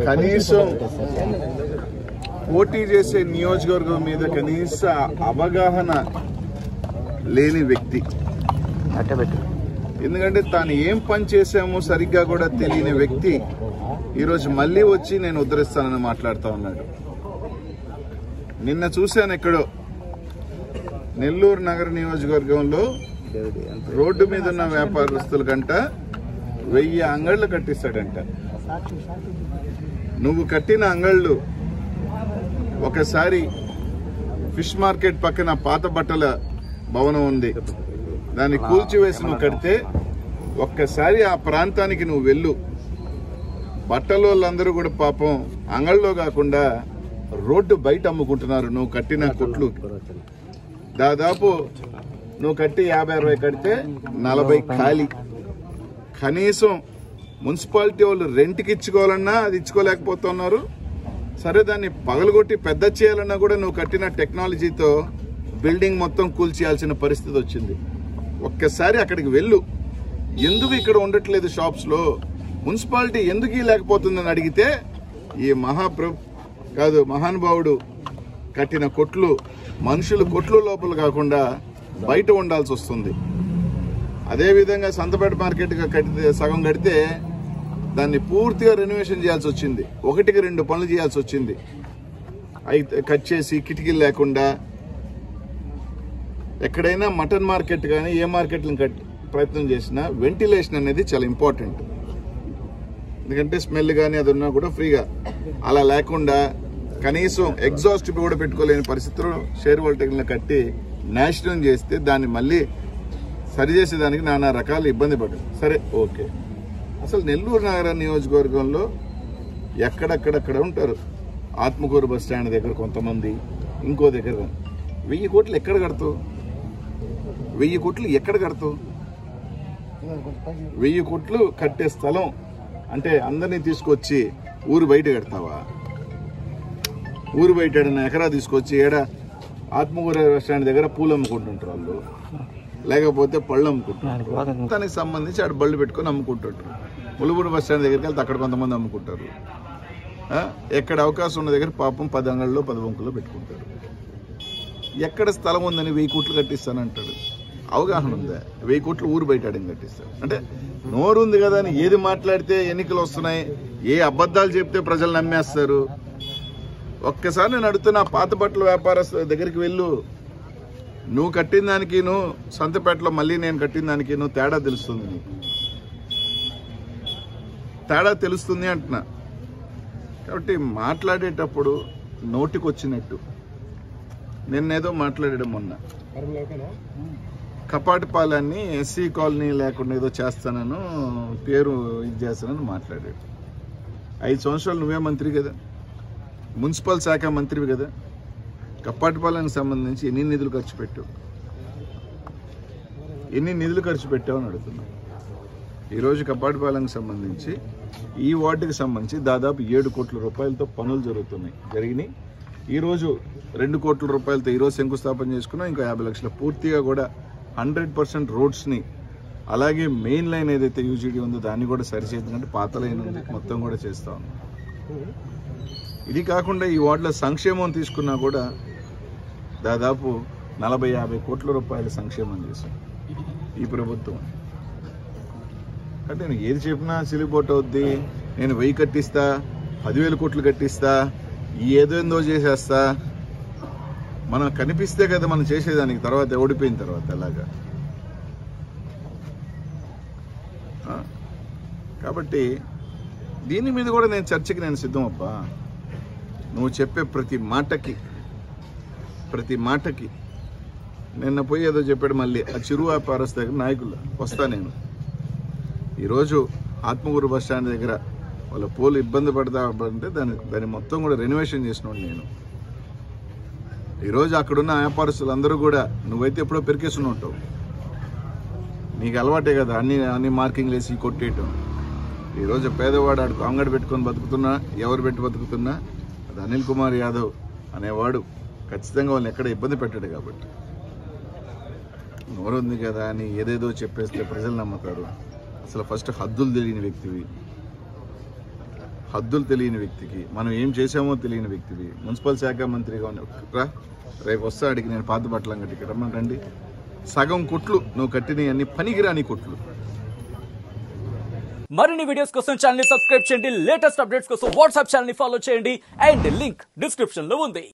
కనీసం పోటీ చేసే నియోజకవర్గం మీద కనీస అవగాహన లేని వ్యక్తి. ఎందుకంటే తాను ఏం పని చేశామో సరిగ్గా కూడా తెలియని వ్యక్తి ఈరోజు మళ్ళీ వచ్చి నేను ఉద్ధరిస్తానని మాట్లాడుతూ ఉన్నాడు. నిన్న చూశాను ఎక్కడో నెల్లూరు నగర నియోజకవర్గంలో రోడ్డు మీద ఉన్న వ్యాపారస్తుల కంట 1000 అంగళ్ళు కట్టిస్తాడంట. నువ్వు కట్టిన అంగళ్ళు ఒకసారి ఫిష్ మార్కెట్ పక్కన పాత బట్టల భవనం ఉంది, దాన్ని కూల్చివేసి నువ్వు కడితే ఒక్కసారి ఆ ప్రాంతానికి నువ్వు వెళ్ళు. బట్టల వాళ్ళందరూ కూడా పాపం అంగళ్ళలో కాకుండా రోడ్డు బయట అమ్ముకుంటున్నారు. నువ్వు కట్టిన కొట్లు దాదాపు నువ్వు కట్టి 50-60 కడితే 40 ఖాళీ. కనీసం మున్సిపాలిటీ వాళ్ళు రెంట్కి ఇచ్చుకోవాలన్నా అది ఇచ్చుకోలేకపోతున్నారు. సరే దాన్ని పగలగొట్టి పెద్ద చేయాలన్నా కూడా నువ్వు కట్టిన టెక్నాలజీతో బిల్డింగ్ మొత్తం కూల్చేయాల్సిన పరిస్థితి వచ్చింది. ఒక్కసారి అక్కడికి వెళ్ళు. ఎందుకు ఇక్కడ ఉండట్లేదు షాప్స్ లో, మున్సిపాలిటీ ఎందుకు లేకపోతుందని అడిగితే ఈ మహానుభావుడు కట్టిన కొట్లు మనుషులు కొట్లు లోపల కాకుండా బయట ఉండాల్సి వస్తుంది. అదేవిధంగా సంతపేట మార్కెట్ సగం కడితే దాన్ని పూర్తిగా రెనోవేషన్ చేయాల్సి వచ్చింది. 1-2 పనులు చేయాల్సి వచ్చింది. అయితే కట్ చేసి కిటికీలు లేకుండా ఎక్కడైనా మటన్ మార్కెట్ కానీ ఏ మార్కెట్లను ప్రయత్నం చేసినా వెంటిలేషన్ అనేది చాలా ఇంపార్టెంట్. ఎందుకంటే స్మెల్ కానీ అది ఉన్నా కూడా ఫ్రీగా, అలా లేకుండా కనీసం ఎగ్జాస్ట్ కూడా పెట్టుకోలేని పరిస్థితుల్లో షేర్ వోల్టేజ్లను కట్టి నాశనం చేస్తే దాన్ని మళ్ళీ సరిచేసేదానికి నానా రకాల ఇబ్బంది పడ్డారు. సరే ఓకే, అసలు నెల్లూరు నగర నియోజకవర్గంలో ఎక్కడెక్కడెక్కడ ఉంటారు. ఆత్మకూరు బస్ స్టాండ్ దగ్గర కొంతమంది, ఇంకో దగ్గర 1000 కోట్లు ఎక్కడ కడతావు? 1000 కోట్లు ఎక్కడ కడతావు? 1000 కోట్లు కట్టే స్థలం అంటే అందరినీ తీసుకొచ్చి ఊరు బయట కడతావా? ఊరు బయట ఎకరా తీసుకొచ్చి ఆత్మకూరు బస్ స్టాండ్ దగ్గర పూలు అమ్ముకుంటుంటారు వాళ్ళు, లేకపోతే పళ్ళు అమ్ముకుంటారు. దానికి సంబంధించి ఆడ బళ్ళు పెట్టుకొని అమ్ముకుంటుంటారు. ములుగుడు బస్ స్టాండ్ దగ్గరికి వెళ్తే అక్కడ కొంతమంది అమ్ముకుంటారు. ఎక్కడ అవకాశం ఉన్న దగ్గర పాపం 10 అంగళ్ళలో 10 వంకుల్లో పెట్టుకుంటారు. ఎక్కడ స్థలం ఉందని 1000 కోట్లు కట్టిస్తానంటాడు. అవగాహన ఉందా? 1000 కోట్లు ఊరు బయట అడిగి కట్టిస్తాడు. అంటే నోరు ఉంది కదా అని ఏది మాట్లాడితే ఎన్నికలు వస్తున్నాయి, ఏ అబద్ధాలు చెప్తే ప్రజలు నమ్మేస్తారు. ఒక్కసారి నేను అడుగుతున్నా, పాత బట్టల వ్యాపారస్తుల దగ్గరికి వెళ్ళు. నువ్వు కట్టిన దానికి సంతపేటలో మళ్ళీ నేను కట్టిన దానికి తేడా తెలుస్తుంది. నీకు తేడా తెలుస్తుంది అంటున్నా. కాబట్టి మాట్లాడేటప్పుడు నోటికొచ్చినట్టు. నిన్నేదో మాట్లాడడం మొన్న కపాటిపాలెన్ని ఎస్సీ కాలనీ లేకుండా ఏదో చేస్తానను పేరు ఇది చేస్తానని మాట్లాడాడు. 5 సంవత్సరాలు నువ్వే మంత్రి కదా, మున్సిపల్ శాఖ మంత్రివి కదా. కప్పాటిపాలెనికి సంబంధించి ఎన్ని నిధులు ఖర్చు పెట్టావు? ఎన్ని నిధులు ఖర్చు పెట్టావు అని అడుగుతున్నావు. ఈరోజు కప్పాటిపాలెనికి సంబంధించి ఈ వార్డుకి సంబంధించి దాదాపు 7 కోట్ల రూపాయలతో పనులు జరిగినాయి. ఈరోజు 2 కోట్ల రూపాయలతో ఈరోజు శంకుస్థాపన చేసుకున్నాం. ఇంకా 50 లక్షల పూర్తిగా కూడా 100% రోడ్స్ని, అలాగే మెయిన్ లైన్ ఏదైతే యూజీడీ ఉందో దాన్ని కూడా సరిచేద్దామంటే పాత లైన్ ఉంది మొత్తం కూడా చేస్తా ఉన్నాం. ఇది కాకుండా ఈ వార్డులో సంక్షేమం తీసుకున్నా కూడా దాదాపు 40-50 కోట్ల రూపాయల సంక్షేమం చేశాం ఈ ప్రభుత్వం. అంటే నేను ఏది చెప్పినా సిలిపోట్ అవుద్ది. నేను 1000 కట్టిస్తా, 10,000 కోట్లు కట్టిస్తా, ఏదో చేసేస్తా. మనం కనిపిస్తే కదా మనం చేసేదానికి. తర్వాత ఓడిపోయిన తర్వాత ఎలాగా? కాబట్టి దీని మీద కూడా నేను చర్చకి నేను సిద్ధం అబ్బా. నువ్వు చెప్పే ప్రతి మాటకి నిన్న పోయి ఏదో చెప్పాడు. మళ్ళీ ఆ చిరు వ్యాపారస్తు దగ్గర నాయకులు వస్తా. నేను ఈరోజు ఆత్మకూరు బస్ స్టాండ్ దగ్గర వాళ్ళ పోలు ఇబ్బంది పడతా అంటే దాన్ని మొత్తం కూడా రెనోవేషన్ చేసినోడు నేను. ఈరోజు అక్కడున్న వ్యాపారస్తులు అందరూ కూడా నువ్వైతే ఎప్పుడో పెరికేసుకుని ఉంటావు. నీకు అలవాటే కదా అన్ని మార్కింగ్లు వేసి కొట్టేయటం. ఈరోజు పేదవాడు ఆడుకు అంగడి పెట్టుకొని బతుకుతున్నా, ఎవరు పెట్టి బతుకుతున్నా అది అనిల్ కుమార్ యాదవ్ అనేవాడు ఖచ్చితంగా వాళ్ళని ఎక్కడ ఇబ్బంది పెట్టాడు. కాబట్టి నోరుంది కదా అని ఏదేదో చెప్పేస్తే ప్రజలు నమ్ముతారు. అసలు ఫస్ట్ హద్దులు తెలియని వ్యక్తివి, హద్దులు తెలియని వ్యక్తికి మనం ఏం చేసామో తెలియని వ్యక్తివి మున్సిపల్ శాఖ మంత్రిగా రేపు వస్తా అడిగి నేను పాత బట్టలం కట్టి రమ్మని రండి. సగం కొట్లు నువ్వు కట్టినవి అన్ని పనికిరాని కొట్లు. మరిన్ని వీడియోస్ కోసం ఛానల్ ని సబ్స్క్రైబ్ చేయండి. లేటెస్ట్ అప్డేట్స్ కోసం వాట్సాప్ ఛానల్ ని ఫాలో చేయండి. అండ్ లింక్ డిస్క్రిప్షన్ లో ఉంది.